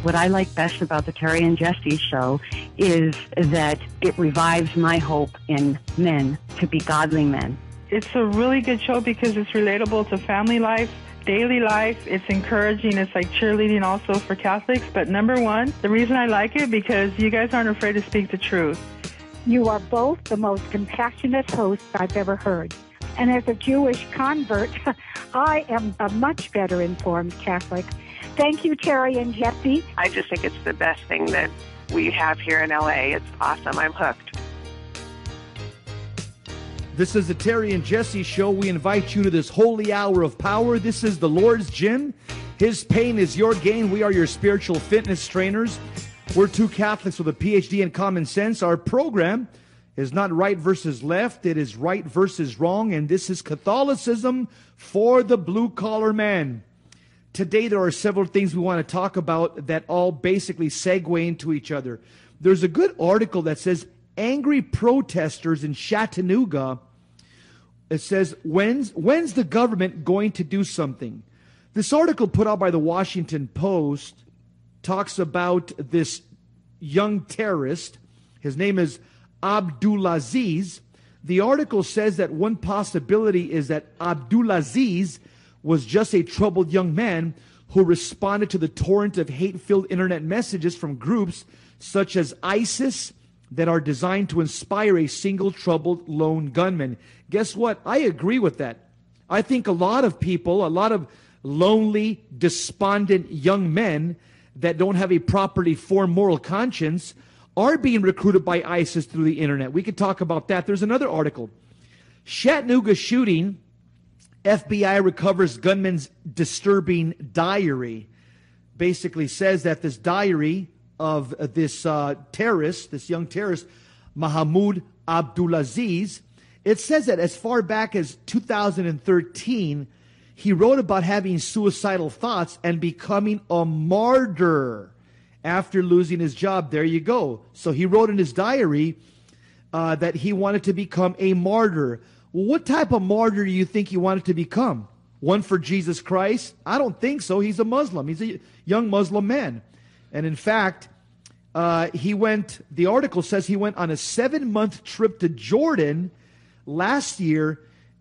What I like best about the Terry and Jesse show is that it revives my hope in men to be godly men. It's a really good show because it's relatable to family life, daily life. It's encouraging. It's like cheerleading also for Catholics. But number one, the reason I like it because you guys aren't afraid to speak the truth. You are both the most compassionate hosts I've ever heard. And as a Jewish convert, I am a much better informed Catholic. Thank you, Terry and Jesse. I just think it's the best thing that we have here in LA. It's awesome. I'm hooked. This is the Terry and Jesse show. We invite you to this holy hour of power. This is the Lord's gym. His pain is your gain. We are your spiritual fitness trainers. We're two Catholics with a PhD in common sense. Our program is not right versus left. It is right versus wrong. And this is Catholicism for the blue-collar man. Today, there are several things we want to talk about that all basically segue into each other. There's a good article that says, angry protesters in Chattanooga. It says, when's the government going to do something? This article put out by the Washington Post talks about this young terrorist. His name is Abdulaziz. The article says that one possibility is that Abdulaziz was just a troubled young man who responded to the torrent of hate-filled internet messages from groups such as ISIS that are designed to inspire a single troubled lone gunman. Guess what? I agree with that. I think a lot of people, a lot of lonely, despondent young men that don't have a properly formed moral conscience are being recruited by ISIS through the internet. We could talk about that. There's another article. Chattanooga shooting, FBI recovers gunman's disturbing diary. Basically says that this diary of this terrorist, this young terrorist, Mahmoud Abdulaziz, it says that as far back as 2013, he wrote about having suicidal thoughts and becoming a martyr after losing his job. There you go. So he wrote in his diary that he wanted to become a martyr. Well, what type of martyr do you think he wanted to become? One for Jesus Christ? I don't think so. He's a Muslim. He's a young Muslim man. And in fact, the article says he went on a 7-month trip to Jordan last year.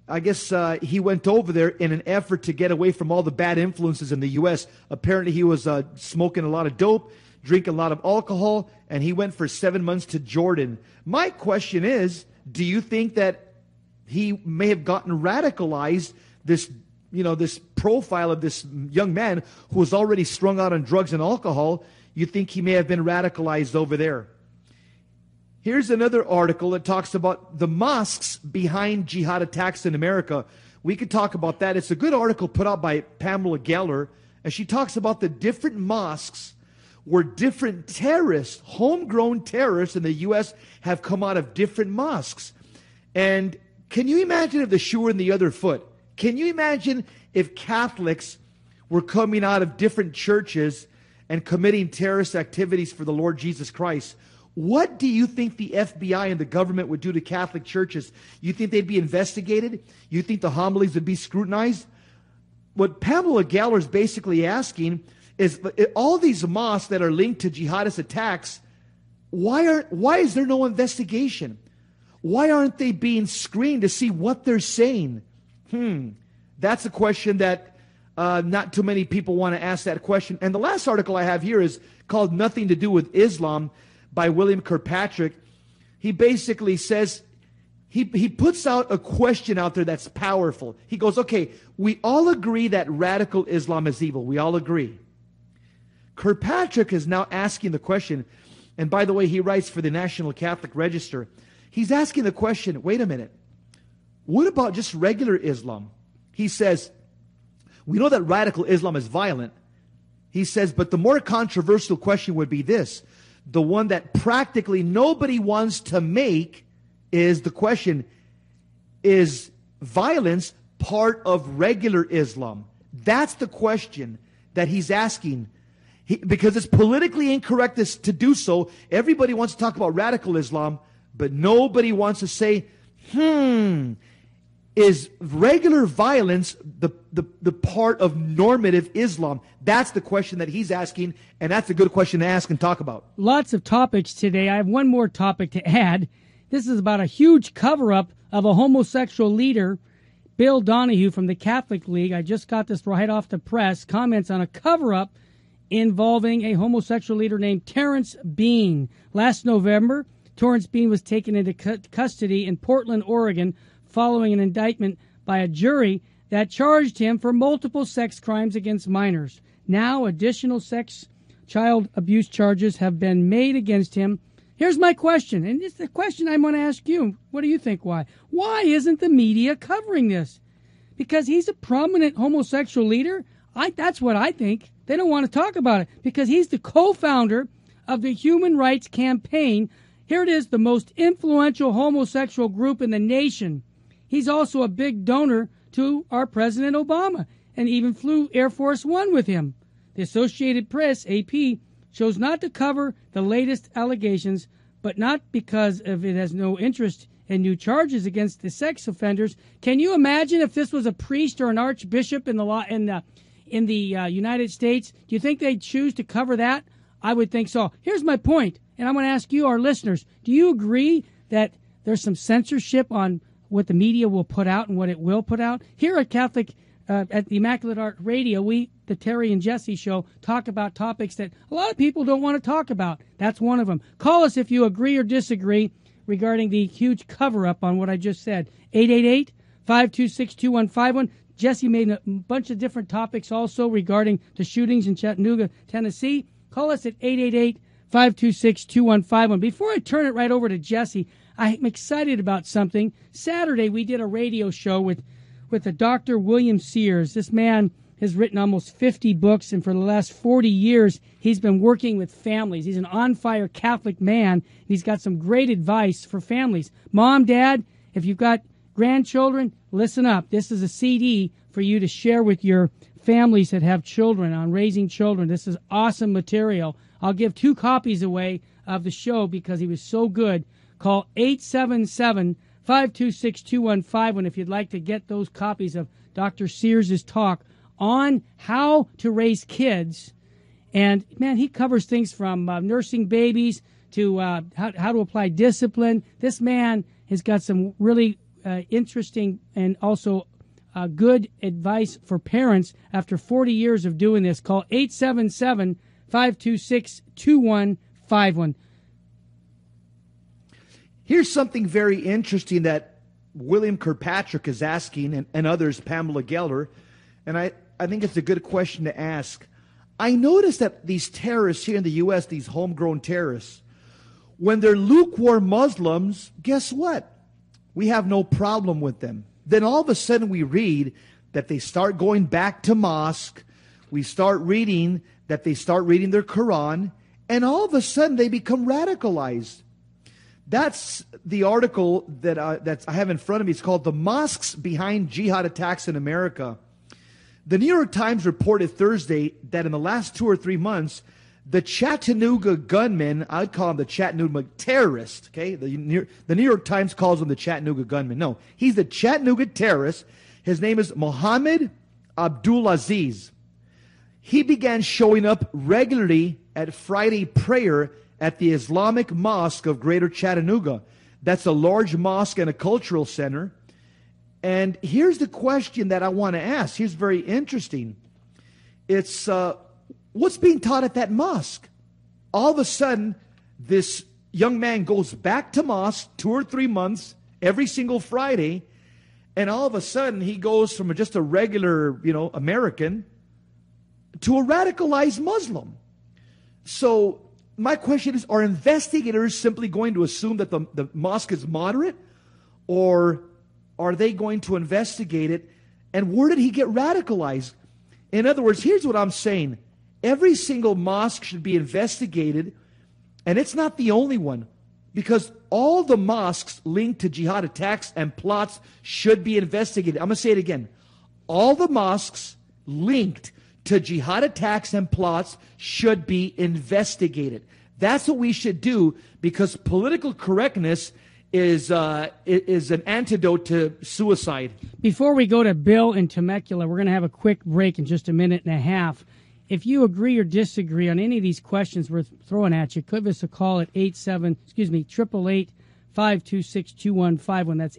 I guess he went over there in an effort to get away from all the bad influences in the U.S. Apparently he was smoking a lot of dope, drinking a lot of alcohol, and he went for 7 months to Jordan. My question is, do you think that he may have gotten radicalized, this profile of this young man who was already strung out on drugs and alcohol? You think he may have been radicalized over there? Here's another article that talks about the mosques behind jihad attacks in America. We could talk about that. It's a good article put out by Pamela Geller, and she talks about the different mosques where different terrorists, homegrown terrorists in the U.S. have come out of different mosques. And can you imagine if the shoe were in the other foot? Can you imagine if Catholics were coming out of different churches and committing terrorist activities for the Lord Jesus Christ? What do you think the FBI and the government would do to Catholic churches? You think they'd be investigated? You think the homilies would be scrutinized? What Pamela Geller is basically asking is, all these mosques that are linked to jihadist attacks, why is there no investigation? Why aren't they being screened to see what they're saying? That's a question that not too many people want to ask that question. And the last article I have here is called Nothing to Do with Islam by William Kirkpatrick. He basically says, he puts out a question out there that's powerful. He goes, okay, we all agree that radical Islam is evil. We all agree. Kirkpatrick is now asking the question, and by the way, he writes for the National Catholic Register. He's asking the question, wait a minute, what about just regular Islam? He says, we know that radical Islam is violent. He says, but the more controversial question would be this. The one that practically nobody wants to make is the question, is violence part of regular Islam? That's the question that he's asking. Because it's politically incorrect to do so. Everybody wants to talk about radical Islam, but nobody wants to say, Is regular violence the part of normative Islam? That's the question that he's asking, and that's a good question to ask and talk about. Lots of topics today. I have one more topic to add. This is about a huge cover-up of a homosexual leader, Bill Donahue from the Catholic League. I just got this right off the press. Comments on a cover-up involving a homosexual leader named Terrence Bean. Last November, Terrence Bean was taken into custody in Portland, Oregon, following an indictment by a jury that charged him for multiple sex crimes against minors. Now, additional child abuse charges have been made against him. Here's my question, and it's the question I'm going to ask you. What do you think? Why? Why isn't the media covering this? Because he's a prominent homosexual leader? That's what I think. They don't want to talk about it because he's the co-founder of the Human Rights Campaign. Here it is, the most influential homosexual group in the nation. He's also a big donor to our President Obama and even flew Air Force One with him. The Associated Press, AP, chose not to cover the latest allegations, but not because of it has no interest in new charges against the sex offenders. Can you imagine if this was a priest or an archbishop in the United States? Do you think they'd choose to cover that? I would think so. Here's my point, and I'm going to ask you, our listeners, do you agree that there's some censorship on what the media will put out and what it will put out? Here at Catholic, at the Immaculate Heart Radio, we, the Terry and Jesse Show, talk about topics that a lot of people don't want to talk about. That's one of them. Call us if you agree or disagree regarding the huge cover-up on what I just said. 888-526-2151. Jesse made a bunch of different topics also regarding the shootings in Chattanooga, Tennessee. Call us at 888-526-2151. Before I turn it right over to Jesse, I'm excited about something. Saturday, we did a radio show with a Dr. William Sears. This man has written almost 50 books, and for the last 40 years, he's been working with families. He's an on-fire Catholic man. He's got some great advice for families. Mom, Dad, if you've got grandchildren, listen up. This is a CD for you to share with your families that have children on raising children. This is awesome material. I'll give 2 copies away of the show because he was so good. Call 877-526-2151 if you'd like to get those copies of Dr. Sears' talk on how to raise kids. And, man, he covers things from nursing babies to how to apply discipline. This man has got some really interesting and also good advice for parents after 40 years of doing this. Call 877-526-2151. Here's something very interesting that William Kirkpatrick is asking, and others, Pamela Geller, and I think it's a good question to ask. I noticed that these terrorists here in the U.S., these homegrown terrorists, when they're lukewarm Muslims, guess what? We have no problem with them. Then all of a sudden we read that they start going back to mosque. We start reading that they start reading their Quran, and all of a sudden they become radicalized. That's the article that I have in front of me. It's called "The Mosques Behind Jihad Attacks in America." The New York Times reported Thursday that in the last 2 or 3 months, the Chattanooga gunman, I'd call him the Chattanooga terrorist, okay? The New York Times calls him the Chattanooga gunman. No, he's the Chattanooga terrorist. His name is Mohammed Abdulaziz. He began showing up regularly at Friday prayer at the Islamic Mosque of Greater Chattanooga. That's a large mosque and a cultural center. And here's the question that I want to ask. Here's very interesting. It's what's being taught at that mosque? All of a sudden, this young man goes back to mosque 2 or 3 months, every single Friday, and all of a sudden he goes from just a regular, American to a radicalized Muslim. So my question is, are investigators simply going to assume that the mosque is moderate, or are they going to investigate it? And where did he get radicalized? In other words, here's what I'm saying. Every single mosque should be investigated, and it's not the only one, because all the mosques linked to jihad attacks and plots should be investigated. I'm going to say it again. All the mosques linked to jihad attacks and plots should be investigated. That's what we should do, because political correctness is an antidote to suicide. Before we go to Bill in Temecula, we're going to have a quick break in just a minute and a half. If you agree or disagree on any of these questions we're throwing at you, give us a call at 888-526-2151. That's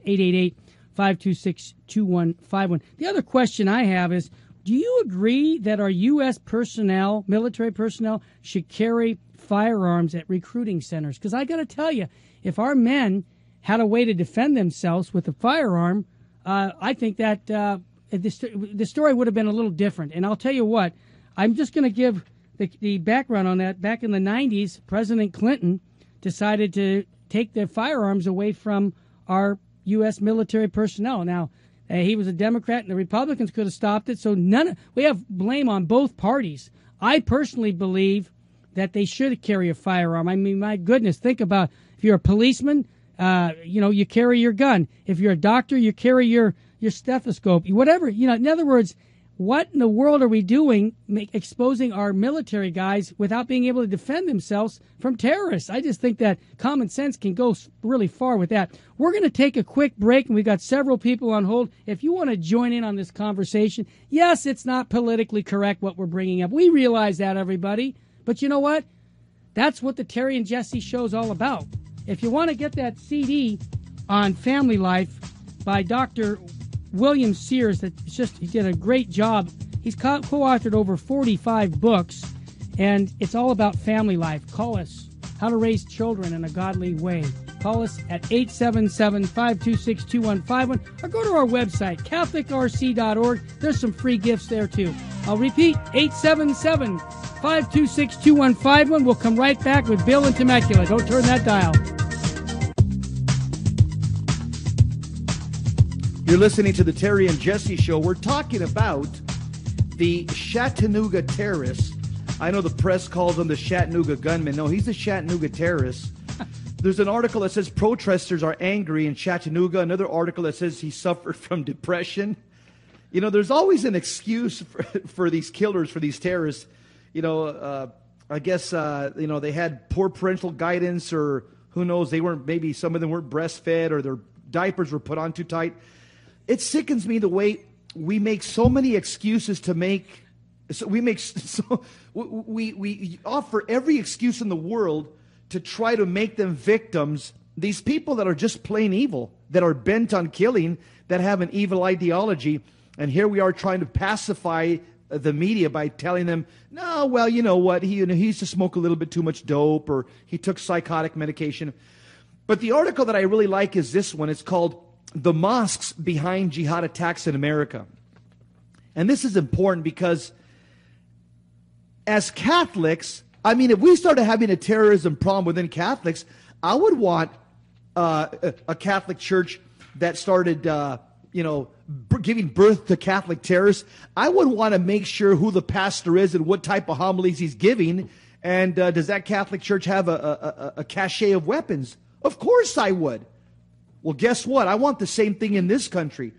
888-526-2151. The other question I have is, do you agree that our U.S. personnel, military personnel, should carry firearms at recruiting centers? Because I got to tell you, if our men had a way to defend themselves with a firearm, I think that the story would have been a little different. And I'll tell you what, I'm just going to give the background on that. Back in the 90s, President Clinton decided to take the firearms away from our U.S. military personnel. Now, he was a Democrat, and the Republicans could have stopped it. So we have blame on both parties. I personally believe that they should carry a firearm. I mean, my goodness, think about if you're a policeman, you carry your gun. If you're a doctor, you carry your stethoscope. Whatever, in other words, what in the world are we doing exposing our military guys without being able to defend themselves from terrorists? I just think that common sense can go really far with that. We're going to take a quick break, and we've got several people on hold. If you want to join in on this conversation, yes, it's not politically correct what we're bringing up. We realize that, everybody. But you know what? That's what the Terry and Jesse show is all about. If you want to get that CD on family life by Dr. William Sears, he did a great job. He's co-authored over 45 books, and it's all about family life. Call us. How to raise children in a godly way. Call us at 877-526-2151 or go to our website, catholicrc.org. There's some free gifts there, too. I'll repeat, 877-526-2151. We'll come right back with Bill in Temecula. Don't turn that dial. You're listening to the Terry and Jesse Show. We're talking about the Chattanooga terrorists. I know the press calls him the Chattanooga gunman. No, he's the Chattanooga terrorist. There's an article that says protesters are angry in Chattanooga. Another article that says he suffered from depression. There's always an excuse for these killers, for these terrorists. I guess, they had poor parental guidance, or who knows, maybe some of them weren't breastfed, or their diapers were put on too tight. It sickens me the way we make so many excuses to make. So we offer every excuse in the world to try to make them victims. These people that are just plain evil, that are bent on killing, that have an evil ideology, and here we are trying to pacify the media by telling them, no, well, you know what, he used to smoke a little bit too much dope, or he took psychotic medication. But the article that I really like is this one. It's called "The Mosques Behind Jihad Attacks in America." And this is important because as Catholics, I mean, if we started having a terrorism problem within Catholics, I would want a Catholic church that started, giving birth to Catholic terrorists. I would want to make sure who the pastor is and what type of homilies he's giving. And does that Catholic church have a cache of weapons? Of course I would. Well, guess what? I want the same thing in this country.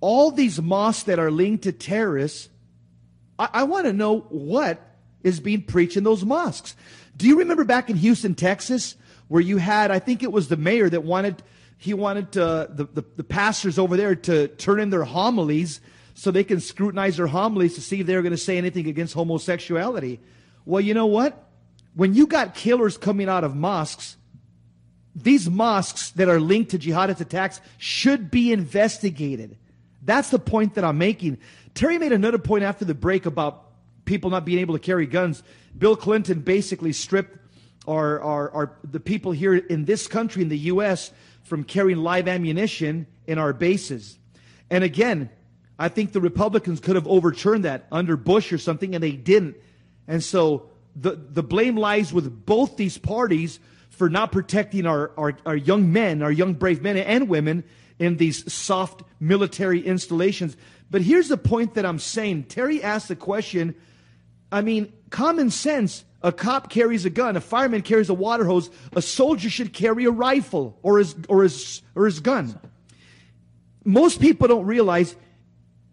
All these mosques that are linked to terrorists, I want to know what is being preached in those mosques. Do you remember back in Houston, Texas, where you had, I think it was the mayor that wanted the pastors over there to turn in their homilies so they can scrutinize their homilies to see if they were going to say anything against homosexuality. Well, you know what? When you got killers coming out of mosques, these mosques that are linked to jihadist attacks should be investigated. That's the point that I'm making. Terry made another point after the break about people not being able to carry guns. Bill Clinton basically stripped the people here in this country, in the U.S., from carrying live ammunition in our bases. And again, I think the Republicans could have overturned that under Bush or something, and they didn't. And so the blame lies with both these parties for not protecting our young men, our young brave men and women in these soft military installations. But here's the point that I'm saying. Terry asked the question, I mean, common sense. A cop carries a gun, a fireman carries a water hose, a soldier should carry a rifle or his gun. Most people don't realize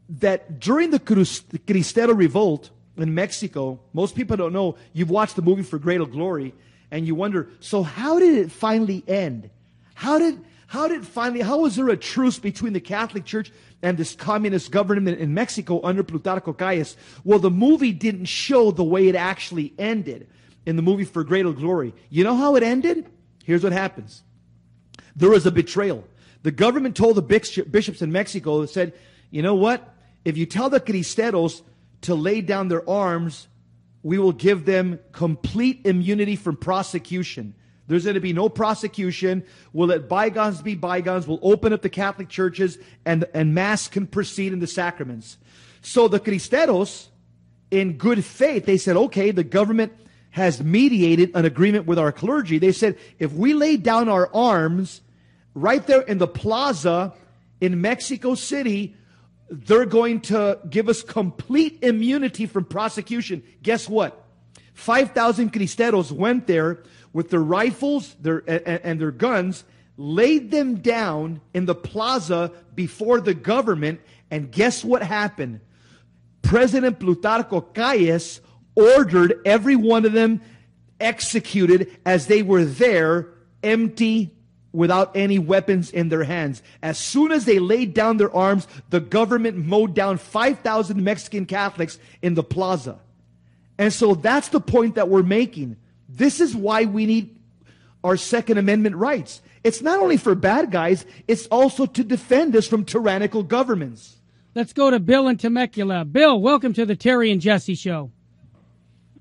that during the Cristero revolt in Mexico, most people don't know, you've watched the movie For Greater Glory, and you wonder, so how did it finally end? How was there a truce between the Catholic Church and this communist government in Mexico under Plutarco Calles? Well, the movie didn't show the way it actually ended in the movie For Greater Glory. You know how it ended? Here's what happens. There was a betrayal. The government told the bishops in Mexico, said, you know what? If you tell the Cristeros to lay down their arms, we will give them complete immunity from prosecution. There's going to be no prosecution. We'll let bygones be bygones. We'll open up the Catholic churches and Mass can proceed in the sacraments. So the Cristeros, in good faith, they said, okay, the government has mediated an agreement with our clergy. They said, if we lay down our arms right there in the plaza in Mexico City, they're going to give us complete immunity from prosecution. Guess what? 5,000 Cristeros went there with their rifles and their guns, laid them down in the plaza before the government, and guess what happened? President Plutarco Calles ordered every one of them executed as they were there, empty, without any weapons in their hands. As soon as they laid down their arms, the government mowed down 5,000 Mexican Catholics in the plaza. And so that's the point that we're making. This is why we need our Second Amendment rights. It's not only for bad guys, it's also to defend us from tyrannical governments. Let's go to Bill in Temecula. Bill, welcome to the Terry and Jesse Show.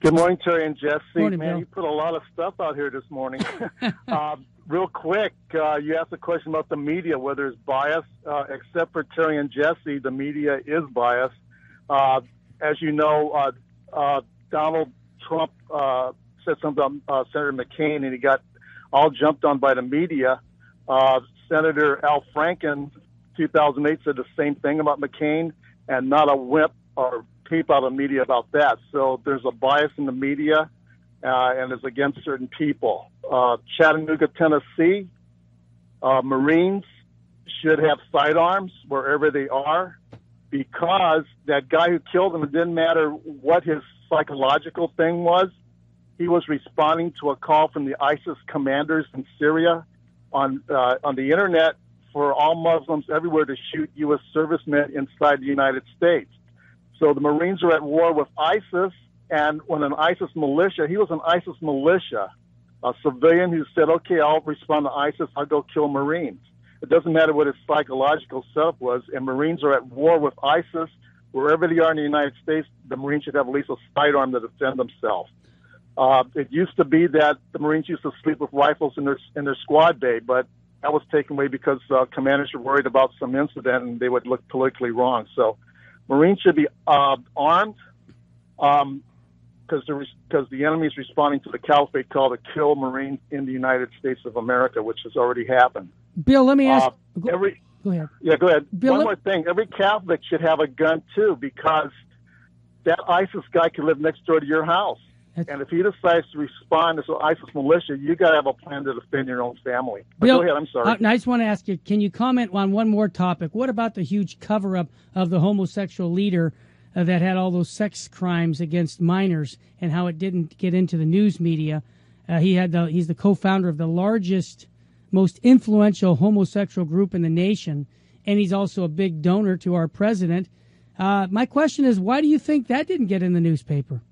Good morning, Terry and Jesse. Morning, man, Bill. You put a lot of stuff out here this morning. Real quick, you asked a question about the media, whether it's biased. Except for Terry and Jesse, the media is biased. As you know, Donald Trump said something about Senator McCain, and he got all jumped on by the media. Senator Al Franken, 2008, said the same thing about McCain, and not a whip or peep out of the media about that. So there's a bias in the media, and it's against certain people. Chattanooga, Tennessee, Marines should have sidearms wherever they are, because that guy who killed him, it didn't matter what his psychological thing was. He was responding to a call from the ISIS commanders in Syria on the internet for all Muslims everywhere to shoot U.S. servicemen inside the United States. So the Marines are at war with ISIS, and when an ISIS militia, he was an ISIS militia, a civilian who said, okay, I'll respond to ISIS, I'll go kill Marines. It doesn't matter what his psychological setup was, and Marines are at war with ISIS. Wherever they are in the United States, the Marines should have at least a sidearm to defend themselves. It used to be that the Marines used to sleep with rifles in their squad bay, but that was taken away because commanders were worried about some incident and they would look politically wrong. So Marines should be armed because the enemy is responding to the caliphate call to kill Marines in the United States of America, which has already happened. Bill, let me ask. Go ahead. Yeah, go ahead. Bill, One more thing. Every Catholic should have a gun, too, because that ISIS guy could live next door to your house. And if he decides to respond as an ISIS militia, you got to have a plan to defend your own family. Bill, go ahead. I'm sorry. I just want to ask you, can you comment on one more topic? What about the huge cover-up of the homosexual leader that had all those sex crimes against minors and how it didn't get into the news media? He's the co-founder of the largest, most influential homosexual group in the nation, and he's also a big donor to our president. My question is, why do you think that didn't get in the newspaper?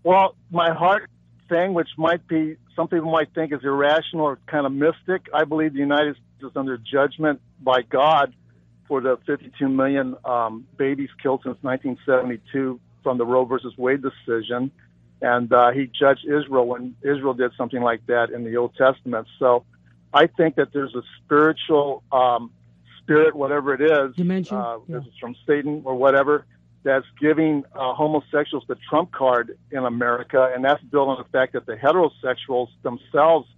Well, my heart thing, which might be, some people might think is irrational or kind of mystic, I believe the United States is under judgment by God for the 52 million babies killed since 1972 from the Roe versus Wade decision. And he judged Israel when Israel did something like that in the Old Testament. So I think that there's a spiritual spirit, whatever it is, dimension, this is from Satan or whatever, that's giving homosexuals the trump card in America, and that's built on the fact that the heterosexuals themselves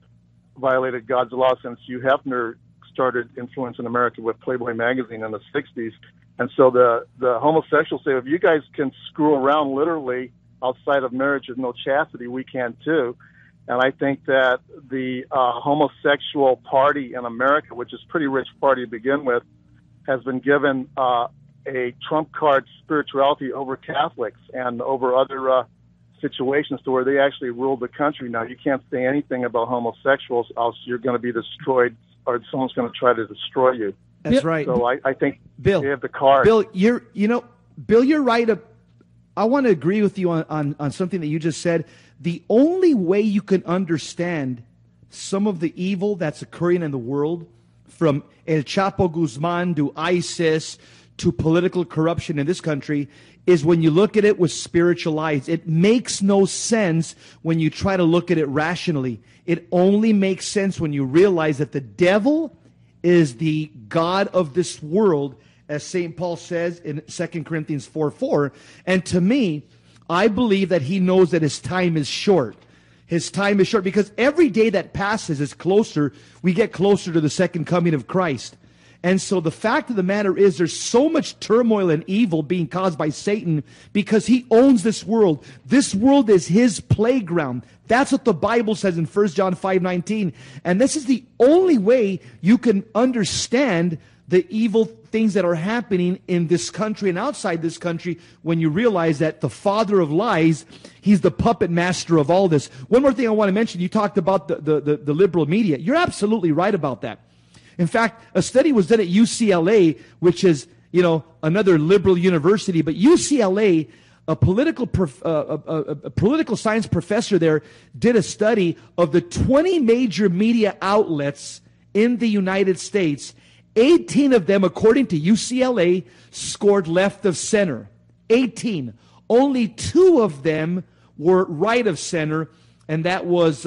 violated God's law since Hugh Hefner started influencing America with Playboy magazine in the 60s. And so the homosexuals say, if you guys can screw around literally outside of marriage with no chastity, we can too. And I think that the homosexual party in America, which is a pretty rich party to begin with, has been given a trump card spirituality over Catholics and over other situations to where they actually rule the country. Now, you can't say anything about homosexuals, else you're going to be destroyed, or someone's going to try to destroy you. That's right. So I think Bill, they have the card. Bill, you're right. I want to agree with you on something that you just said. The only way you can understand some of the evil that's occurring in the world, from El Chapo Guzman to ISIS to political corruption in this country, is when you look at it with spiritual eyes. It makes no sense when you try to look at it rationally. It only makes sense when you realize that the devil is the god of this world, as St. Paul says in 2 Corinthians 4:4. And to me, I believe that he knows that his time is short. His time is short because every day that passes is closer. We get closer to the second coming of Christ. And so the fact of the matter is there's so much turmoil and evil being caused by Satan because he owns this world. This world is his playground. That's what the Bible says in 1 John 5:19. And this is the only way you can understand the evil things that are happening in this country and outside this country when you realize that the father of lies, he's the puppet master of all this. One more thing I want to mention. You talked about the liberal media. You're absolutely right about that. In fact, a study was done at UCLA, which is, another liberal university, but UCLA, a political science professor there did a study of the 20 major media outlets in the United States. 18 of them, according to UCLA, scored left of center. 18. Only 2 of them were right of center, and that was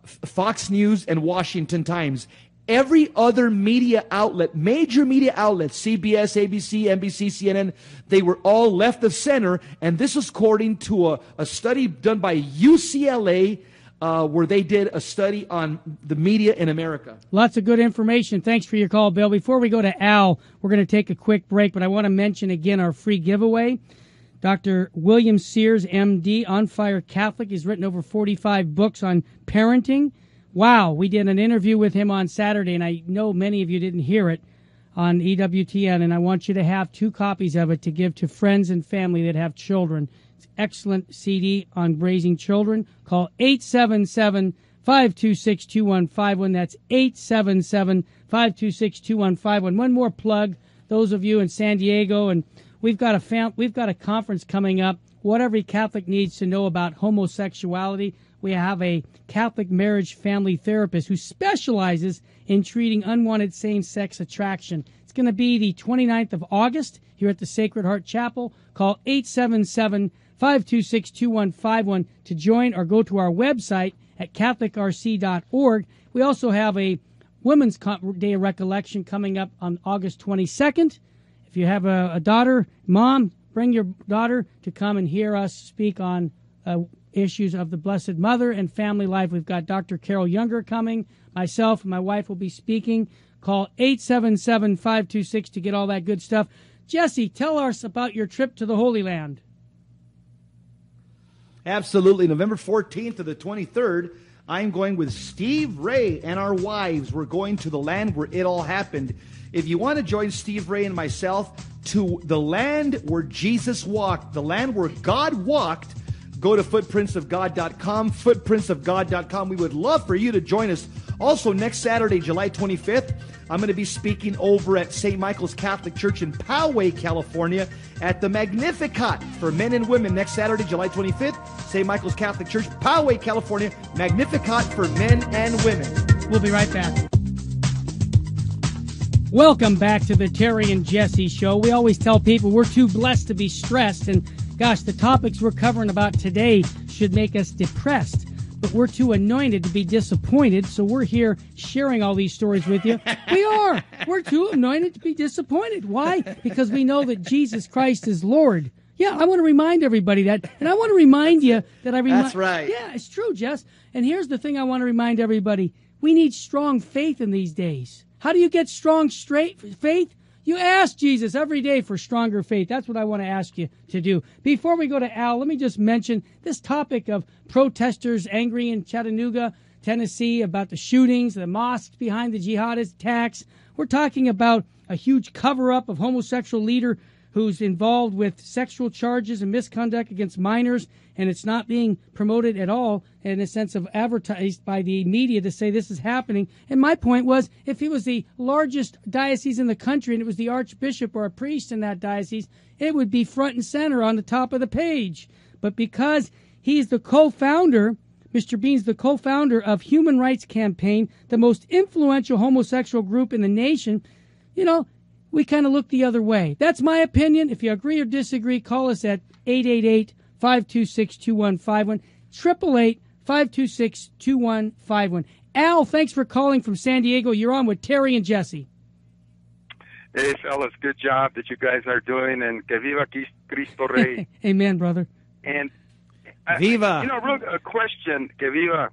Fox News and Washington Times. Every other media outlet, major media outlets, CBS, ABC, NBC, CNN, they were all left of center. And this is according to a study done by UCLA, where they did a study on the media in America. Lots of good information. Thanks for your call, Bill. Before we go to Al, we're going to take a quick break, but I want to mention again our free giveaway. Dr. William Sears, MD, On Fire Catholic. He's written over 45 books on parenting. Wow, we did an interview with him on Saturday, and I know many of you didn't hear it on EWTN, and I want you to have 2 copies of it to give to friends and family that have children. It's an excellent CD on raising children. Call 877-526-2151. That's 877-526-2151. One more plug, those of you in San Diego, and we've got a conference coming up, what every Catholic needs to know about homosexuality. We have a Catholic marriage family therapist who specializes in treating unwanted same-sex attraction. It's going to be the 29th of August here at the Sacred Heart Chapel. Call 877-526-2151 to join, or go to our website at catholicrc.org. We also have a Women's Day of Recollection coming up on August 22nd. If you have a daughter, mom, bring your daughter to come and hear us speak on issues of the Blessed Mother and family life. We've got Dr. Carol Younger coming. Myself and my wife will be speaking. Call 877-526 to get all that good stuff. Jesse, tell us about your trip to the Holy Land. Absolutely. November 14th to the 23rd, I'm going with Steve Ray and our wives. We're going to the land where it all happened. If you want to join Steve Ray and myself to the land where Jesus walked, the land where God walked, go to footprintsofgod.com, footprintsofgod.com. We would love for you to join us. Also, next Saturday, July 25th, I'm going to be speaking over at St. Michael's Catholic Church in Poway, California, at the Magnificat for men and women. Next Saturday, July 25th, St. Michael's Catholic Church, Poway, California, Magnificat for men and women. We'll be right back. Welcome back to the Terry and Jesse Show. We always tell people we're too blessed to be stressed, and gosh, the topics we're covering about today should make us depressed, but we're too anointed to be disappointed, so we're here sharing all these stories with you. We are. We're too anointed to be disappointed. Why? Because we know that Jesus Christ is Lord. Yeah, I want to remind everybody that, and I want to remind you that That's right. Yeah, it's true, Jess. And here's the thing I want to remind everybody. We need strong faith in these days. How do you get strong faith? You ask Jesus every day for stronger faith. That's what I want to ask you to do. Before we go to Al, let me just mention this topic of protesters angry in Chattanooga, Tennessee, about the shootings, the mosques behind the jihadist attacks. We're talking about a huge cover-up of homosexual leader who's involved with sexual charges and misconduct against minors, and it's not being promoted at all in a sense of advertised by the media to say this is happening. And my point was, if it was the largest diocese in the country and it was the archbishop or a priest in that diocese, it would be front and center on the top of the page. But because he's the co-founder, Mr. Bean's the co-founder of Human Rights Campaign, the most influential homosexual group in the nation, we kind of look the other way. That's my opinion. If you agree or disagree, call us at 888-526-2151, 888-526-2151. Al, thanks for calling from San Diego. You're on with Terry and Jesse. Hey, fellas, good job that you guys are doing, and que viva Cristo Rey. Amen, brother. And Viva. A question, que viva.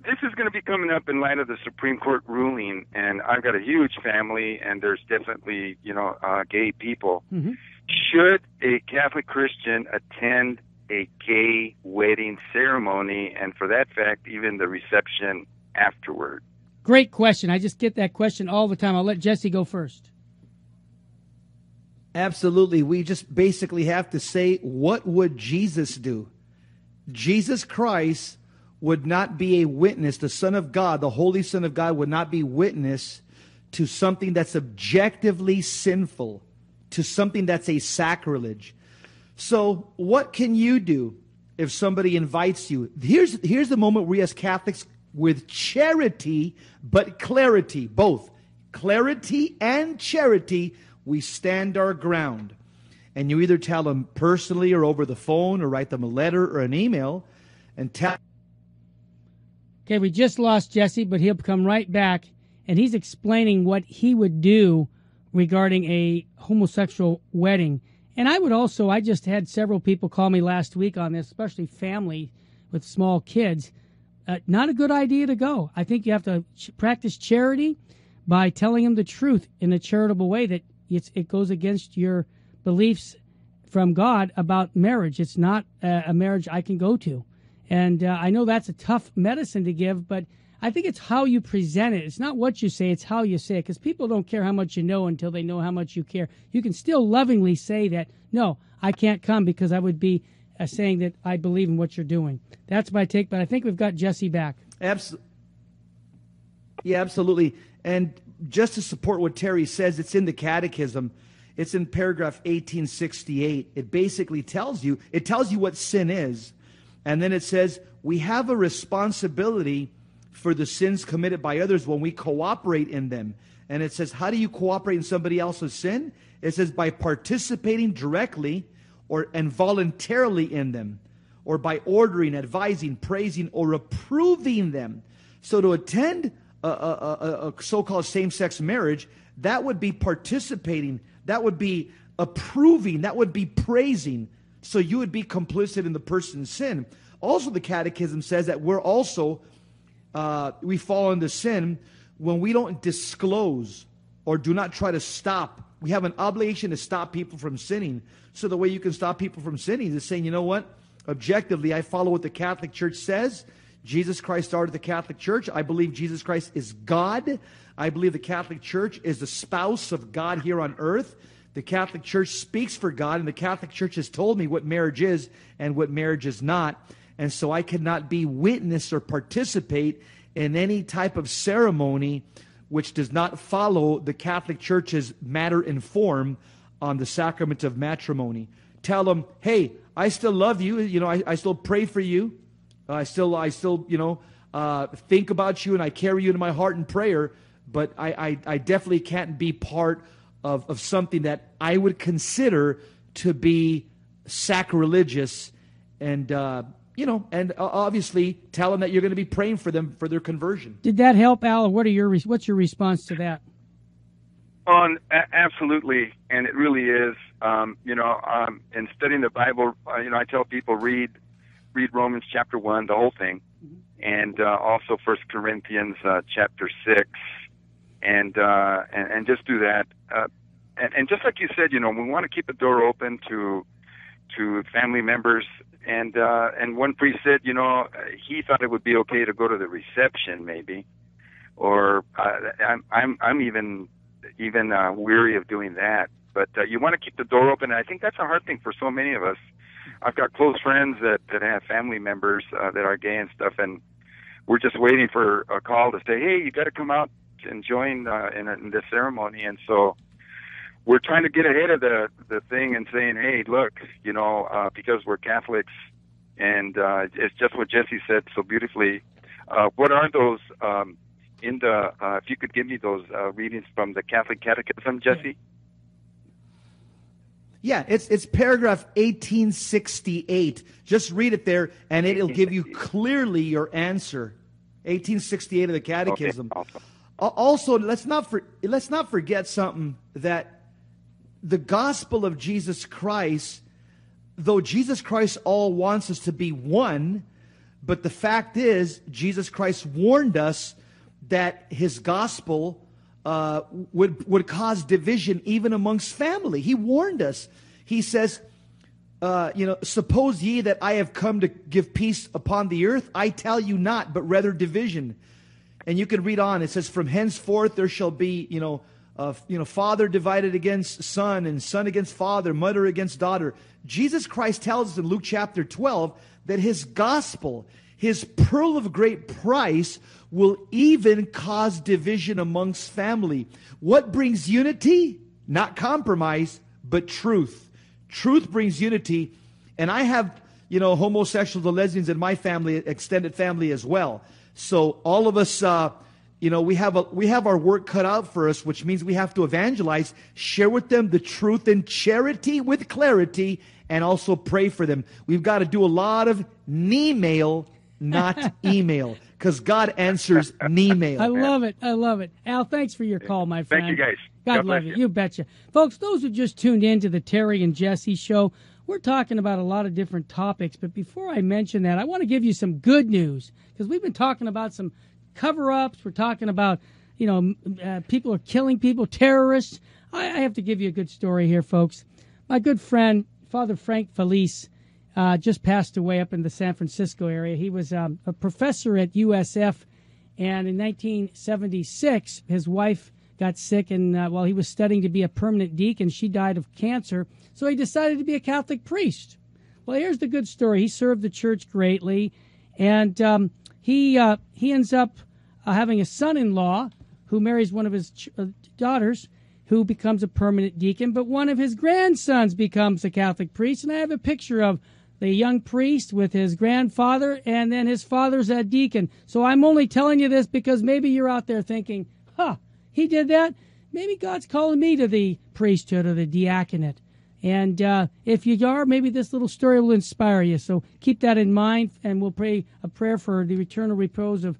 This is going to be coming up in light of the Supreme Court ruling, and I've got a huge family, and there's definitely, gay people. Mm-hmm. Should a Catholic Christian attend a gay wedding ceremony, and for that fact, even the reception afterward? Great question. I just get that question all the time. I'll let Jesse go first. Absolutely. We just basically have to say, what would Jesus do? Jesus Christ would not be a witness. The Son of God, the Holy Son of God, would not be witness to something that's objectively sinful, to something that's a sacrilege. So what can you do if somebody invites you? Here's the moment we as Catholics, with charity but clarity, both clarity and charity, we stand our ground. And you either tell them personally or over the phone or write them a letter or an email and tell. Okay, we just lost Jesse, but he'll come right back, and he's explaining what he would do regarding a homosexual wedding. And I just had several people call me last week on this, especially family with small kids. Not a good idea to go. I think you have to practice charity by telling them the truth in a charitable way that it goes against your beliefs from God about marriage. It's not a marriage I can go to. And I know that's a tough medicine to give, but I think it's how you present it. It's not what you say, it's how you say it, because people don't care how much you know until they know how much you care. You can still lovingly say that, no, I can't come because I would be saying that I believe in what you're doing. That's my take, but I think we've got Jesse back. Yeah, absolutely. And just to support what Terry says, it's in the Catechism. It's in paragraph 1868. It basically tells you what sin is. And then it says, we have a responsibility for the sins committed by others when we cooperate in them. And it says, how do you cooperate in somebody else's sin? It says, by participating directly and voluntarily in them, or by ordering, advising, praising, or approving them. So to attend a so-called same-sex marriage, that would be participating, that would be approving, that would be praising. So you would be complicit in the person's sin. Also, the Catechism says that we're also, we fall into sin when we don't disclose or do not try to stop. We have an obligation to stop people from sinning. So the way you can stop people from sinning is saying, you know what? Objectively, I follow what the Catholic Church says. Jesus Christ started the Catholic Church. I believe Jesus Christ is God. I believe the Catholic Church is the spouse of God here on earth. The Catholic Church speaks for God, and the Catholic Church has told me what marriage is and what marriage is not. And so I cannot be witness or participate in any type of ceremony which does not follow the Catholic Church's matter and form on the sacrament of matrimony. Tell them, hey, I still love you. You know, I still pray for you. I still, think about you, and I carry you in my heart in prayer. But I definitely can't be part of something that I would consider to be sacrilegious, and obviously tell them that you're going to be praying for them for their conversion. Did that help, Al? What's your response to that? Absolutely, and it really is. In studying the Bible, I tell people read Romans chapter 1, the whole thing, and also 1 Corinthians chapter 6, and just do that. And just like you said, we want to keep the door open to family members. And one priest said, he thought it would be okay to go to the reception, maybe, or I'm even weary of doing that. But you want to keep the door open, and I think that's a hard thing for so many of us. I've got close friends that have family members that are gay and stuff, and we're just waiting for a call to say, hey, you got to come out and join in this ceremony. And so we're trying to get ahead of the thing and saying, hey, look, because we're Catholics, and it's just what Jesse said so beautifully. What are those if you could give me those readings from the Catholic Catechism, Jesse? Yeah, it's paragraph 1868. Just read it there, and it'll give you clearly your answer. 1868 of the Catechism. Okay, awesome. Also, let's not forget something, that the gospel of Jesus Christ, though Jesus Christ all wants us to be one, but the fact is, Jesus Christ warned us that his gospel would cause division even amongst family. He warned us. He says, suppose ye that I have come to give peace upon the earth? I tell you not, but rather division. And you can read on. It says, from henceforth there shall be, father divided against son, and son against father, mother against daughter. Jesus Christ tells us in Luke chapter 12 that his gospel, his pearl of great price, will even cause division amongst family. What brings unity? Not compromise, but truth. Truth brings unity. And I have, homosexuals and lesbians in my family, extended family as well. So all of us, we have our work cut out for us, which means we have to evangelize, share with them the truth in charity with clarity, and also pray for them. We've got to do a lot of knee-mail, not email, because God answers knee-mail. I love it. I love it. Al, thanks for your call, my friend. Thank you, guys. God love you. You betcha. Folks, those who just tuned in to the Terry and Jesse show, we're talking about a lot of different topics. But before I mention that, I want to give you some good news, because we've been talking about some cover-ups. We're talking about, people are killing people, terrorists. I have to give you a good story here, folks. My good friend, Father Frank Felice, just passed away up in the San Francisco area. He was a professor at USF, and in 1976, his wife got sick, and while he was studying to be a permanent deacon, she died of cancer, so he decided to be a Catholic priest. Well, here's the good story. He served the church greatly, and he ends up having a son-in-law who marries one of his daughters, who becomes a permanent deacon, but one of his grandsons becomes a Catholic priest, and I have a picture of the young priest with his grandfather, and then his father's a deacon. So I'm only telling you this because maybe you're out there thinking, he did that? Maybe God's calling me to the priesthood or the diaconate. And if you are, maybe this little story will inspire you. So keep that in mind, and we'll pray a prayer for the eternal repose of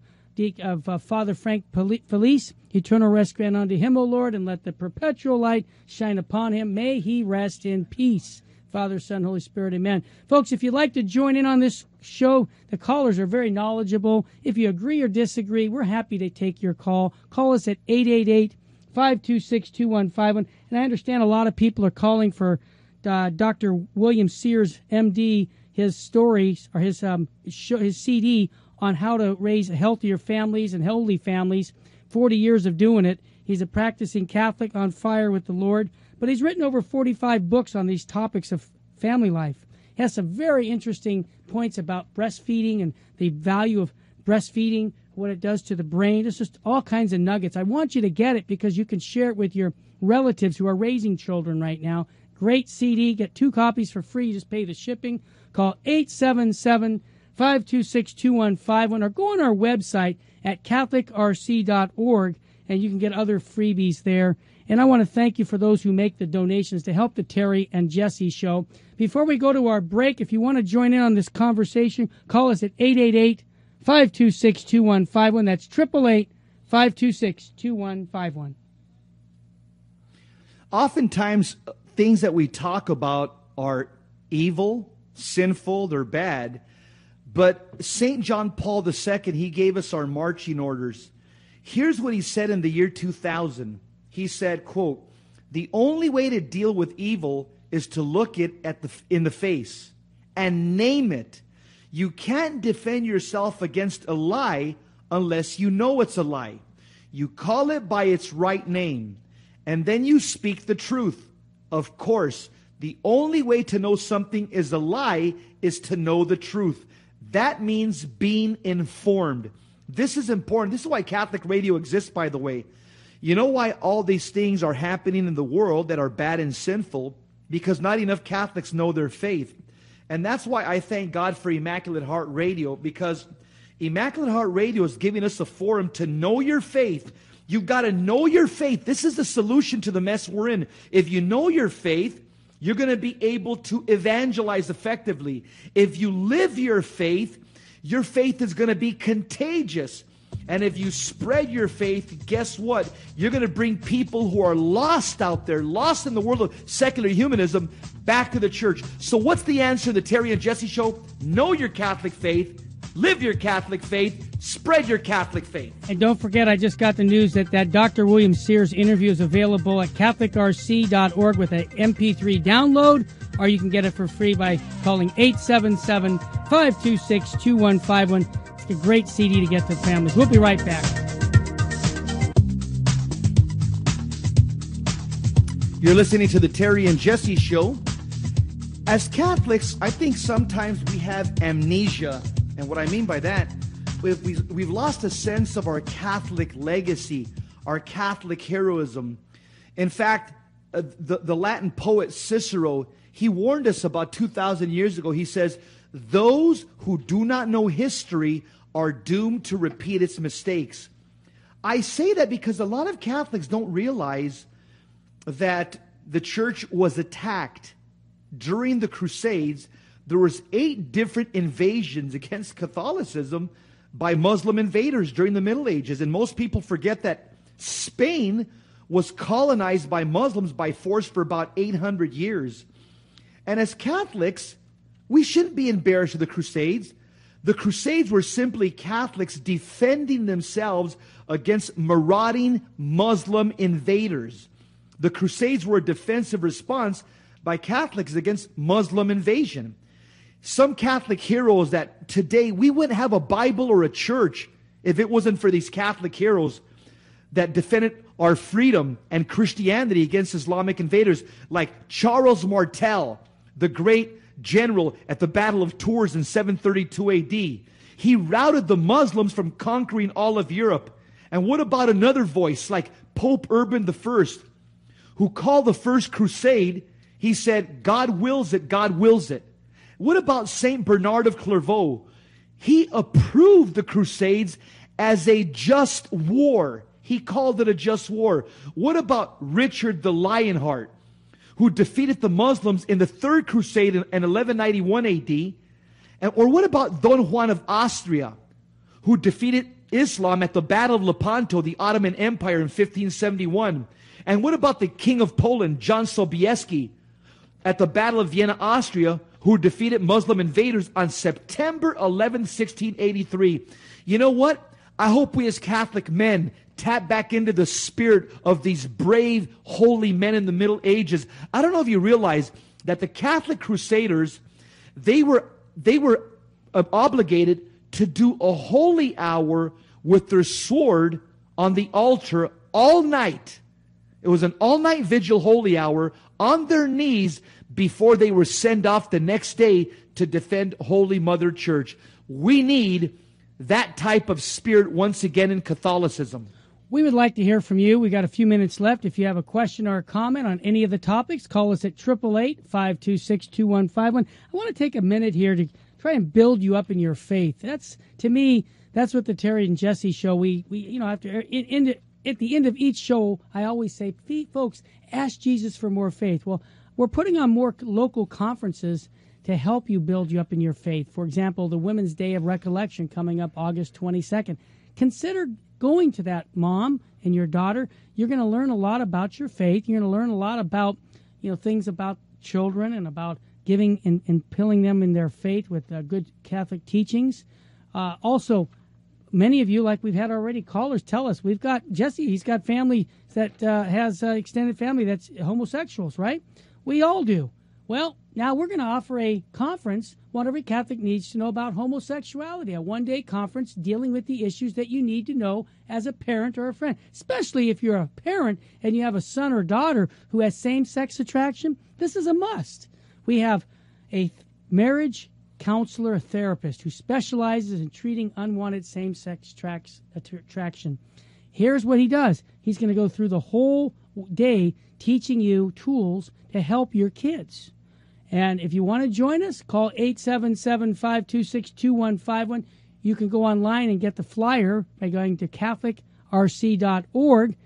Father Frank Felice. Eternal rest grant unto him, O Lord, and let the perpetual light shine upon him. May he rest in peace. Father, Son, Holy Spirit, amen. Folks, if you'd like to join in on this show, the callers are very knowledgeable. If you agree or disagree, we're happy to take your call. Call us at 888-526-2151. And I understand a lot of people are calling for Dr. William Sears, M.D., his stories, or his CD on how to raise healthier families and healthy families. 40 years of doing it. He's a practicing Catholic on fire with the Lord. But he's written over 45 books on these topics of family life. He has some very interesting points about breastfeeding and the value of breastfeeding, what it does to the brain. It's just all kinds of nuggets. I want you to get it because you can share it with your relatives who are raising children right now. Great CD. Get 2 copies for free. You just pay the shipping. Call 877-526-2151 or go on our website at catholicrc.org, and you can get other freebies there. And I want to thank you for those who make the donations to help the Terry and Jesse show. Before we go to our break, if you want to join in on this conversation, call us at 888-526-2151. That's 888-526-2151. Oftentimes, things that we talk about are evil, sinful, they're bad. But St. John Paul II, he gave us our marching orders. Here's what he said in the year 2000. He said, quote, "The only way to deal with evil is to look it in the face and name it. You can't defend yourself against a lie unless you know it's a lie. You call it by its right name, and then you speak the truth. Of course, the only way to know something is a lie is to know the truth. That means being informed. This is important. This is why Catholic radio exists, by the way. You know why all these things are happening in the world that are bad and sinful? Because not enough Catholics know their faith. And that's why I thank God for Immaculate Heart Radio, because Immaculate Heart Radio is giving us a forum to know your faith. You've got to know your faith. This is the solution to the mess we're in. If you know your faith, you're going to be able to evangelize effectively. If you live your faith is going to be contagious. And if you spread your faith, guess what? You're going to bring people who are lost out there, lost in the world of secular humanism, back to the church. So what's the answer to the Terry and Jesse Show? Know your Catholic faith, live your Catholic faith, spread your Catholic faith. And don't forget, I just got the news that Dr. William Sears interview is available at catholicrc.org with an MP3 download, or you can get it for free by calling 877-526-2151. It's a great CD to get to families. We'll be right back. You're listening to the Terry and Jesse Show. As Catholics, I think sometimes we have amnesia. And what I mean by that, we've lost a sense of our Catholic legacy, our Catholic heroism. In fact, the Latin poet Cicero, he warned us about 2,000 years ago. He says, those who do not know history are doomed to repeat its mistakes. I say that because a lot of Catholics don't realize that the church was attacked. During the Crusades, there was 8 different invasions against Catholicism by Muslim invaders during the Middle Ages. And most people forget that Spain was colonized by Muslims by force for about 800 years. And as Catholics, we shouldn't be embarrassed of the Crusades. The Crusades were simply Catholics defending themselves against marauding Muslim invaders. The Crusades were a defensive response by Catholics against Muslim invasion. Some Catholic heroes that today we wouldn't have a Bible or a church if it wasn't for these Catholic heroes that defended our freedom and Christianity against Islamic invaders, like Charles Martel, the great general at the Battle of Tours in 732 AD. He routed the Muslims from conquering all of Europe. And what about another voice like Pope Urban I, who called the First Crusade, he said, God wills it, God wills it. What about St. Bernard of Clairvaux? He approved the Crusades as a just war. He called it a just war. What about Richard the Lionheart, who defeated the Muslims in the Third Crusade in 1191 AD? Or what about Don Juan of Austria, who defeated Islam at the Battle of Lepanto, the Ottoman Empire, in 1571? And what about the King of Poland, John Sobieski, at the Battle of Vienna, Austria, who defeated Muslim invaders on September 11, 1683? You know what? I hope we as Catholic men tap back into the spirit of these brave, holy men in the Middle Ages. I don't know if you realize that the Catholic Crusaders, they were obligated to do a holy hour with their sword on the altar all night. It was an all-night vigil holy hour on their knees before they were sent off the next day to defend Holy Mother Church. We need that type of spirit once again in Catholicism. We would like to hear from you. We got a few minutes left. If you have a question or a comment on any of the topics, call us at 888-526-2151. I want to take a minute here to try and build you up in your faith. That's, to me, that's what the Terry and Jesse Show, we after at the end of each show, I always say, folks, ask Jesus for more faith. Well, we're putting on more local conferences to help you build you up in your faith. For example, the Women's Day of Recollection coming up August 22nd. Consider going to that, mom and your daughter. You're going to learn a lot about your faith. You're going to learn a lot about, things about children and about giving and pilling them in their faith with good Catholic teachings. Also, many of you, like we've had already, callers tell us, we've got Jesse, he's got family that has extended family that's homosexuals, right? We all do. Well, now we're going to offer a conference, what every Catholic needs to know about homosexuality, a one-day conference dealing with the issues that you need to know as a parent or a friend, especially if you're a parent and you have a son or daughter who has same-sex attraction. This is a must. We have a marriage counselor, a therapist who specializes in treating unwanted same-sex attraction. Here's what he does. He's going to go through the whole day teaching you tools to help your kids. And if you want to join us, call 877-526-2151. You can go online and get the flyer by going to catholicrc.org.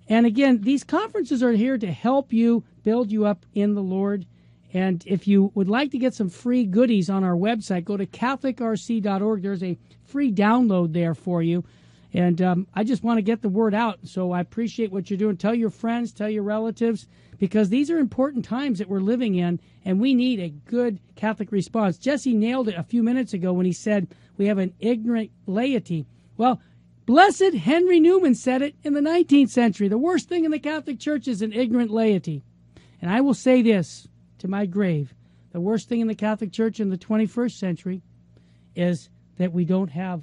And again, these conferences are here to help you build you up in the Lord. And if you would like to get some free goodies on our website, go to catholicrc.org. There's a free download there for you. And I just want to get the word out. So I appreciate what you're doing. Tell your friends, tell your relatives, because these are important times that we're living in, and we need a good Catholic response. Jesse nailed it a few minutes ago when he said we have an ignorant laity. Well, Blessed Henry Newman said it in the 19th century. The worst thing in the Catholic Church is an ignorant laity. And I will say this to my grave. The worst thing in the Catholic Church in the 21st century is that we have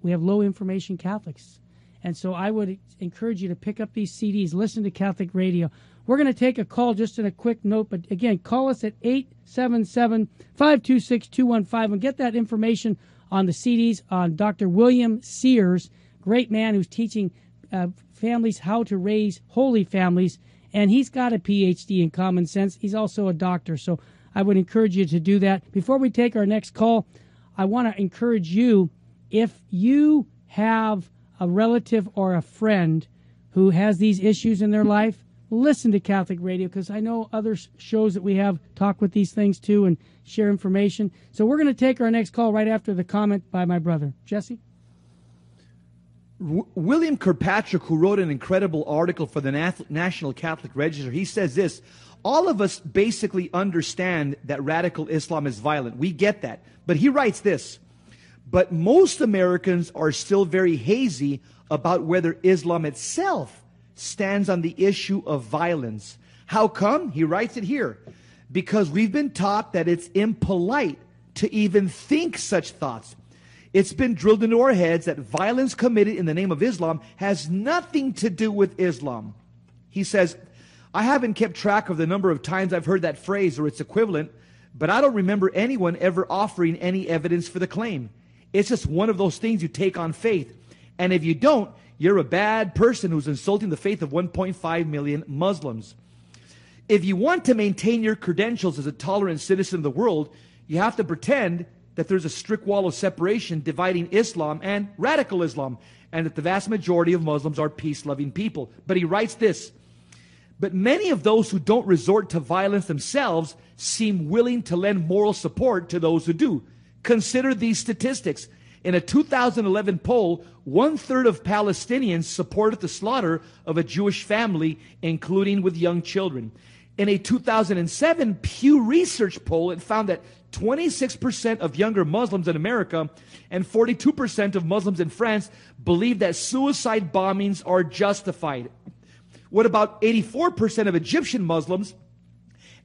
low information Catholics. And so I would encourage you to pick up these CDs, listen to Catholic radio. We're going to take a call just in a quick note, but again, call us at 877-526-2151 and get that information on the CDs on Dr. William Sears, great man who's teaching families how to raise holy families, and he's got a PhD in common sense. He's also a doctor, so I would encourage you to do that. Before we take our next call, I want to encourage you, if you have a relative or a friend who has these issues in their life, listen to Catholic radio, because I know other shows that we have talk with these things too and share information. So we're going to take our next call right after the comment by my brother. Jesse? William Kirkpatrick, who wrote an incredible article for the National Catholic Register, he says this: all of us basically understand that radical Islam is violent. We get that. But he writes this: but most Americans are still very hazy about whether Islam itself stands on the issue of violence. How come? He writes it here: because we've been taught that it's impolite to even think such thoughts. It's been drilled into our heads that violence committed in the name of Islam has nothing to do with Islam. He says, I haven't kept track of the number of times I've heard that phrase or its equivalent, but I don't remember anyone ever offering any evidence for the claim. It's just one of those things you take on faith. And if you don't, you're a bad person who's insulting the faith of 1.5 million Muslims. If you want to maintain your credentials as a tolerant citizen of the world, you have to pretend that there's a strict wall of separation dividing Islam and radical Islam, and that the vast majority of Muslims are peace-loving people. But he writes this: but many of those who don't resort to violence themselves seem willing to lend moral support to those who do. Consider these statistics. In a 2011 poll, 1/3 of Palestinians supported the slaughter of a Jewish family, including with young children. In a 2007 Pew Research poll, it found that 26% of younger Muslims in America and 42% of Muslims in France believe that suicide bombings are justified. What about 84% of Egyptian Muslims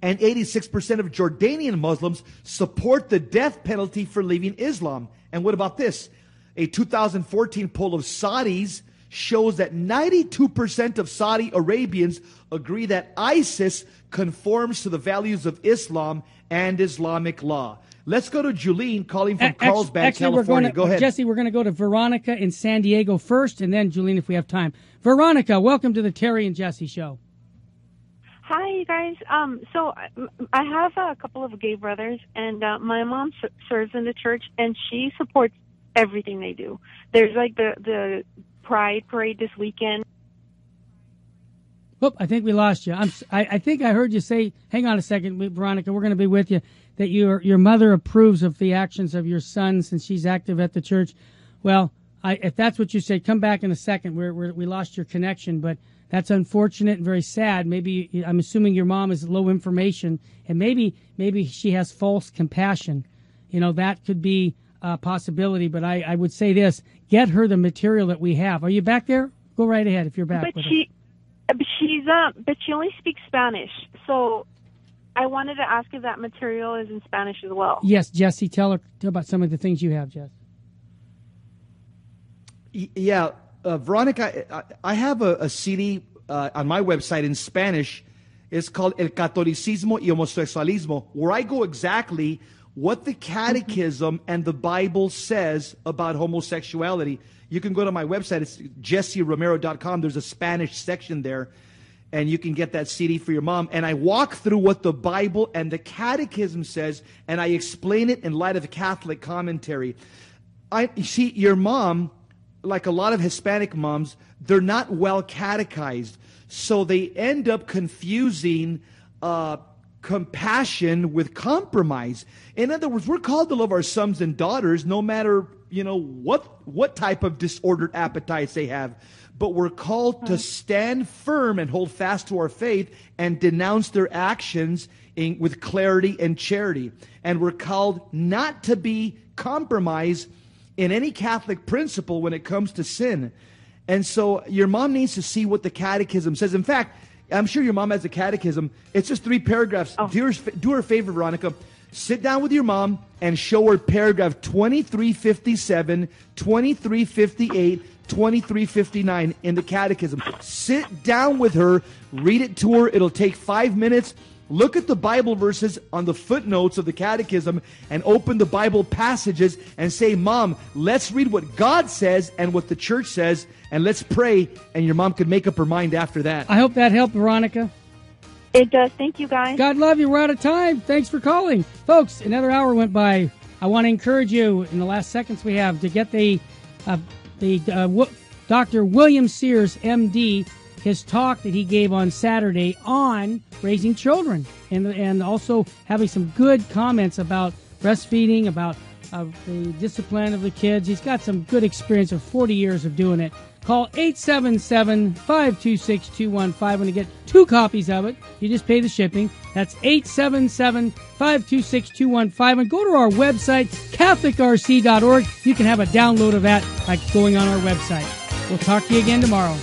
and 86% of Jordanian Muslims support the death penalty for leaving Islam? And what about this? A 2014 poll of Saudis shows that 92% of Saudi Arabians agree that ISIS conforms to the values of Islam and Islamic law. Let's go to Julene calling from Carlsbad, California. Go ahead. Jesse, we're going to go to Veronica in San Diego first, and then Julene if we have time. Veronica, welcome to the Terry and Jesse Show. Hi, you guys. So I have a couple of gay brothers, and my mom serves in the church, and she supports everything they do. There's like the Pride Parade this weekend. Oop, I think we lost you. I think I heard you say, hang on a second, Veronica, we're going to be with you, that your mother approves of the actions of your son since she's active at the church. Well, if that's what you said, come back in a second. We lost your connection, but that's unfortunate and very sad. Maybe, I'm assuming your mom is low information, and maybe she has false compassion. You know, that could be a possibility, but I would say this: get her the material that we have. Are you back there? Go right ahead if you're back. But she only speaks Spanish, so I wanted to ask if that material is in Spanish as well. Yes, Jesse, tell her about some of the things you have, Jess. Yeah, Veronica, I have a CD on my website in Spanish. It's called El Catolicismo y Homosexualismo, where I go exactly what the Catechism and the Bible says about homosexuality. You can go to my website. It's jesseromero.com. There's a Spanish section there, and you can get that CD for your mom. And I walk through what the Bible and the Catechism says, and I explain it in light of the Catholic commentary. You see, your mom, like a lot of Hispanic moms, they're not well catechized. So they end up confusing compassion with compromise. In other words, we're called to love our sons and daughters no matter, what type of disordered appetites they have. But we're called to stand firm and hold fast to our faith and denounce their actions with clarity and charity. And we're called not to be compromised in any Catholic principle when it comes to sin. And so your mom needs to see what the Catechism says. In fact, I'm sure your mom has a catechism. It's just 3 paragraphs. Oh. Do her a favor, Veronica. Sit down with your mom and show her paragraph 2357, 2358, 2359 in the catechism. Sit down with her, read it to her. It'll take 5 minutes. Look at the Bible verses on the footnotes of the catechism and open the Bible passages and say, Mom, let's read what God says and what the church says, and let's pray, and your mom could make up her mind after that. I hope that helped, Veronica. It does. Thank you, guys. God love you. We're out of time. Thanks for calling. Folks, another hour went by. I want to encourage you in the last seconds we have to get the Dr. William Sears, M.D., his talk that he gave on Saturday on raising children, and also having some good comments about breastfeeding, about the discipline of the kids. He's got some good experience of 40 years of doing it. Call 877-526-215 and get 2 copies of it. You just pay the shipping. That's 877-526-215. And go to our website, catholicrc.org. You can have a download of that by going on our website. We'll talk to you again tomorrow.